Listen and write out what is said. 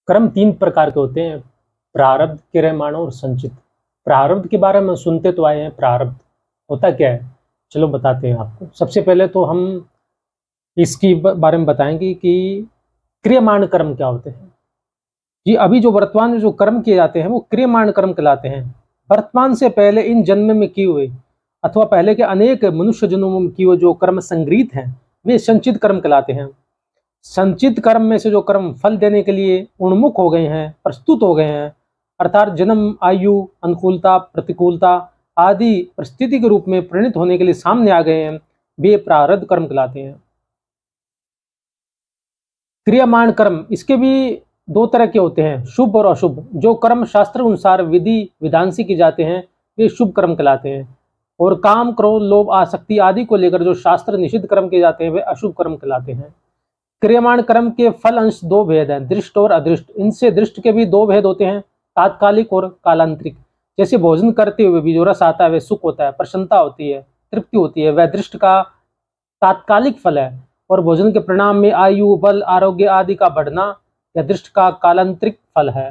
कर्म 3 प्रकार के होते हैं, प्रारब्ध, क्रियमाण और संचित। प्रारब्ध के बारे में सुनते तो आए हैं, प्रारब्ध होता क्या है? चलो बताते हैं आपको। सबसे पहले तो हम इसकी बारे में बताएंगे कि क्रियमाण कर्म क्या होते हैं। जी, अभी जो वर्तमान में जो कर्म किए जाते हैं वो क्रियमाण कर्म कहलाते हैं। वर्तमान से पहले इन जन्म में किए हुए अथवा पहले के अनेक मनुष्य जन्मों में किए हुए जो कर्म संग्रहित हैं वे संचित कर्म कहलाते हैं। संचित कर्म में से जो कर्म फल देने के लिए उन्मुख हो गए हैं, प्रस्तुत हो गए हैं, अर्थात जन्म, आयु, अनुकूलता, प्रतिकूलता आदि परिस्थिति के रूप में परिणित होने के लिए सामने आ गए हैं, वे प्रारब्ध कर्म कहलाते हैं। क्रियमाण कर्म, इसके भी 2 तरह के होते हैं, शुभ और अशुभ। जो कर्म शास्त्र अनुसार विधि विधान से किए जाते हैं वे शुभ कर्म कहलाते हैं, और काम, क्रोध, लोभ, आसक्ति आदि को लेकर जो शास्त्र निषिद्ध कर्म किए जाते हैं वे अशुभ कर्म कहलाते हैं। क्रियमाण कर्म के फल अंश 2 भेद हैं, दृष्ट और अदृष्ट। इनसे दृष्ट के भी 2 भेद होते हैं, तात्कालिक और कालांतरिक। जैसे भोजन करते हुए भी जो रस आता है वह सुख होता है, प्रसन्नता होती है, तृप्ति होती है, वह दृष्ट का तात्कालिक फल है। और भोजन के परिणाम में आयु, बल, आरोग्य आदि का बढ़ना यह दृष्ट का कालांतरिक फल है।